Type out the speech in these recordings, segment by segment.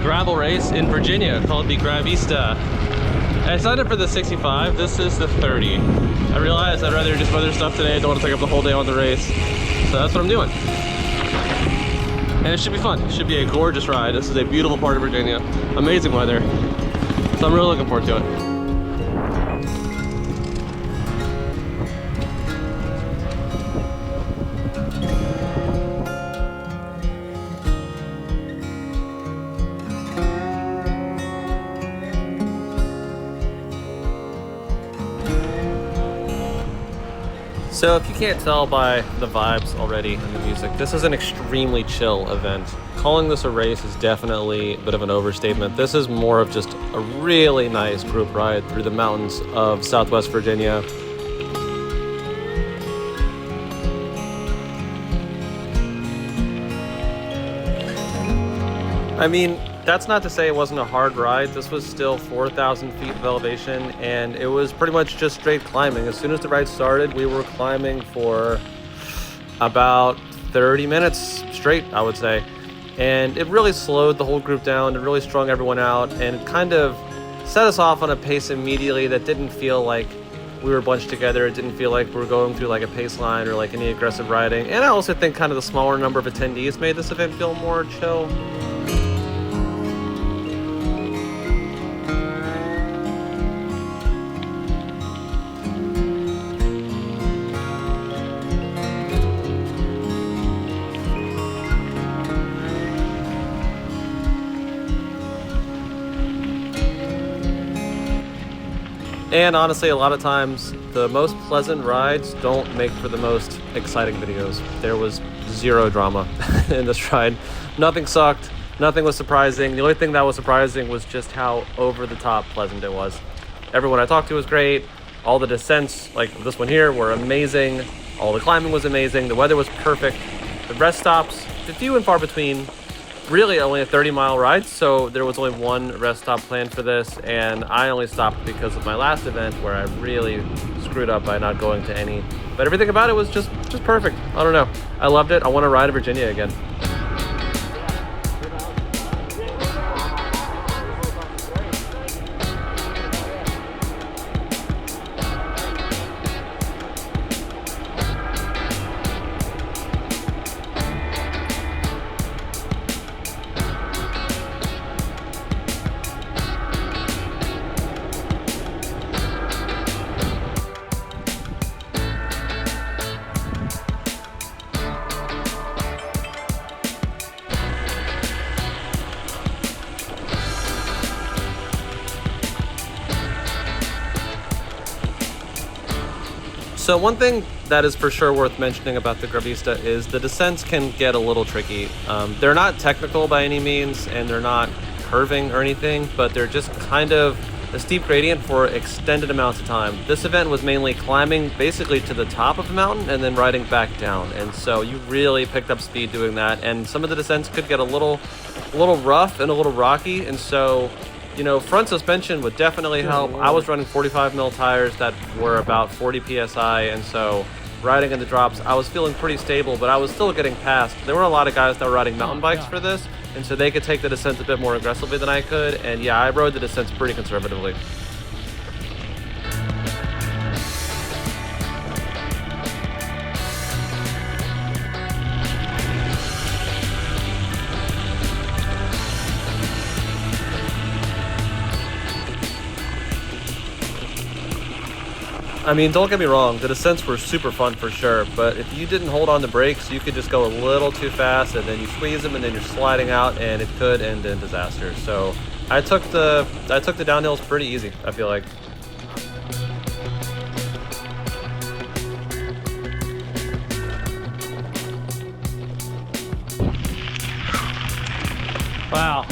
gravel race in Virginia called the Gravista. I signed up for the 65. This is the 30. I realized I'd rather just weather stuff today. I don't want to take up the whole day on the race. So that's what I'm doing. And it should be fun. It should be a gorgeous ride. This is a beautiful part of Virginia. Amazing weather. So I'm really looking forward to it. So if you can't tell by the vibes already and the music, this is an extremely chill event. Calling this a race is definitely a bit of an overstatement. This is more of just a really nice group ride through the mountains of Southwest Virginia. I mean, that's not to say it wasn't a hard ride. This was still 4,000 feet of elevation, and it was pretty much just straight climbing. As soon as the ride started, we were climbing for about 30 minutes straight, I would say. And it really slowed the whole group down. It really strung everyone out, and it kind of set us off on a pace immediately that didn't feel like we were bunched together. It didn't feel like we were going through like a pace line or like any aggressive riding. And I also think kind of the smaller number of attendees made this event feel more chill. And honestly, a lot of times, the most pleasant rides don't make for the most exciting videos. There was zero drama in this ride. Nothing sucked. Nothing was surprising. The only thing that was surprising was just how over-the-top pleasant it was. Everyone I talked to was great. All the descents, like this one here, were amazing. All the climbing was amazing. The weather was perfect. The rest stops, few and far between. Really only a 30-mile ride, so there was only one rest stop planned for this, and I only stopped because of my last event where I really screwed up by not going to any. But everything about it was just perfect. I don't know. I loved it. I want to ride in Virginia again. So one thing that is for sure worth mentioning about the Gravista is the descents can get a little tricky. They're not technical by any means, and they're not curving or anything, but they're just kind of a steep gradient for extended amounts of time. This event was mainly climbing basically to the top of the mountain and then riding back down, and so you really picked up speed doing that, and some of the descents could get a little rough and a little rocky, and so you know, front suspension would definitely help. I was running 45 mil tires that were about 40 PSI, and so riding in the drops, I was feeling pretty stable, but I was still getting past. There were a lot of guys that were riding mountain bikes for this, and so they could take the descents a bit more aggressively than I could, and yeah, I rode the descents pretty conservatively. I mean, don't get me wrong, the descents were super fun for sure, but if you didn't hold on the brakes, you could just go a little too fast, and then you squeeze them, and then you're sliding out, and it could end in disaster. So I took the downhills pretty easy, I feel like. Wow.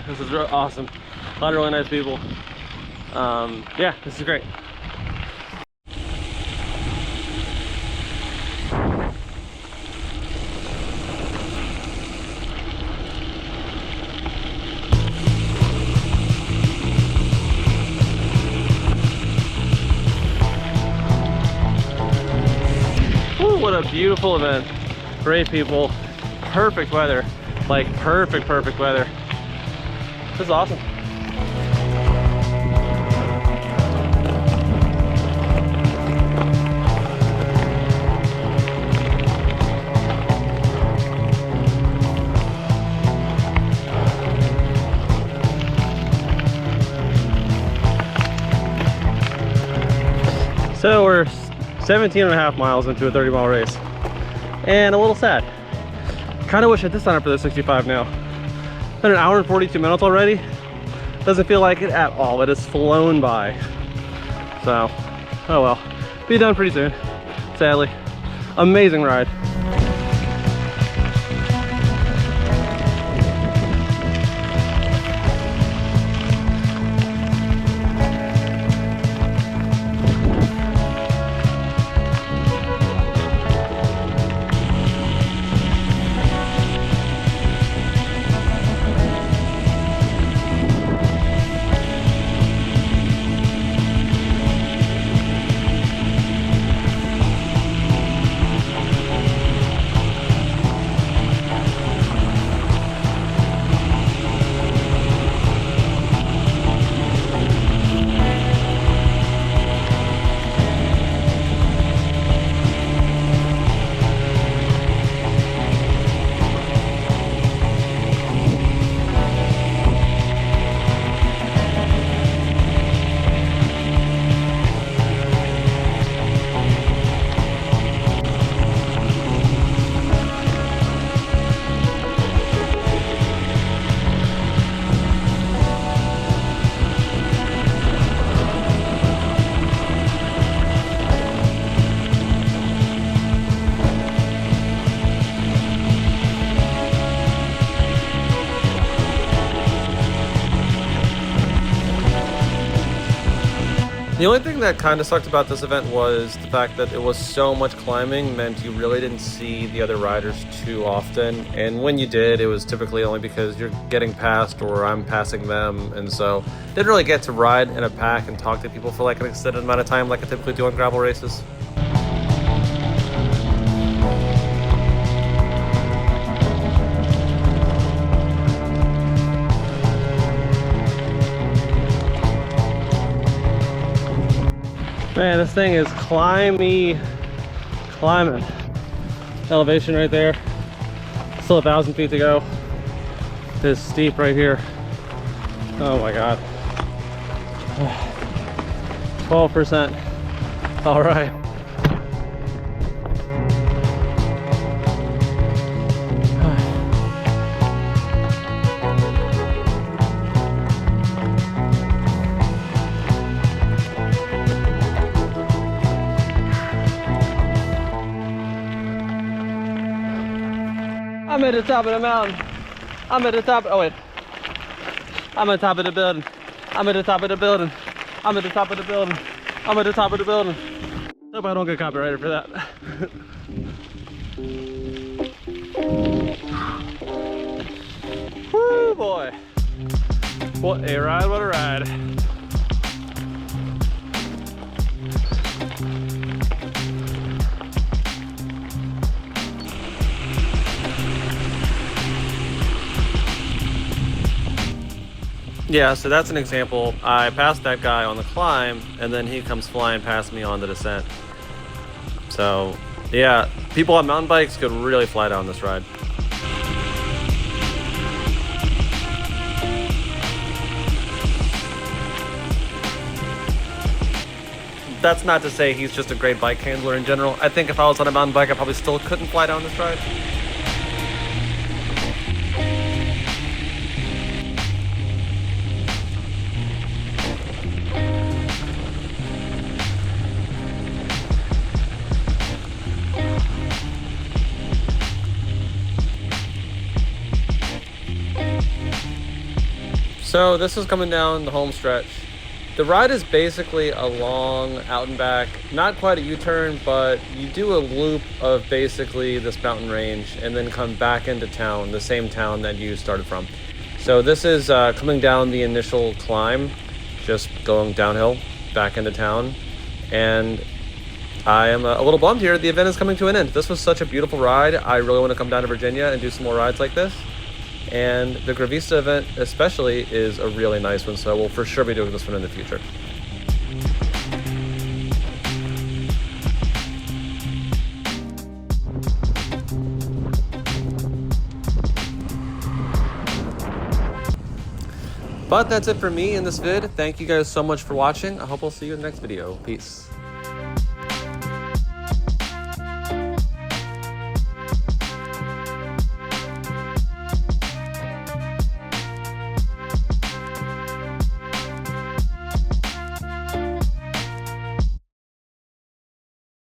This is real awesome. A lot of really nice people. Yeah, this is great. Woo, what a beautiful event. Great people, perfect weather. Like perfect weather. This is awesome. So we're 17.5 miles into a 30-mile race, and a little sad. Kind of wish I did sign up for the 65 now. Been an hour and 42 minutes already. Doesn't feel like it at all. It has flown by. So, oh well. Be done pretty soon, sadly. Amazing ride. The only thing that kind of sucked about this event was the fact that it was so much climbing meant you really didn't see the other riders too often, and when you did, it was typically only because you're getting past or I'm passing them, and so didn't really get to ride in a pack and talk to people for like an extended amount of time like I typically do on gravel races. Man, this thing is climbing. Elevation right there. Still 1,000 feet to go. This steep right here. Oh my God. 12%. All right. I'm at the top of the mountain. I'm at the top. Oh wait. I'm at the top of the building. I'm at the top of the building. I'm at the top of the building. I'm at the top of the building. Hope I don't get copyrighted for that. Woo boy. What a ride, what a ride. Yeah, so that's an example. I passed that guy on the climb, and then he comes flying past me on the descent. So, yeah, people on mountain bikes could really fly down this ride. That's not to say he's just a great bike handler in general. I think if I was on a mountain bike, I probably still couldn't fly down this ride. So this is coming down the home stretch. The ride is basically a long out and back, not quite a U-turn, but you do a loop of basically this mountain range and then come back into town, the same town that you started from. So this is coming down the initial climb, just going downhill back into town. And I am a little bummed here. The event is coming to an end. This was such a beautiful ride. I really want to come down to Virginia and do some more rides like this. And the Gravista event especially is a really nice one, so we'll for sure be doing this one in the future. But that's it for me in this vid. Thank you guys so much for watching. I hope I'll see you in the next video. Peace.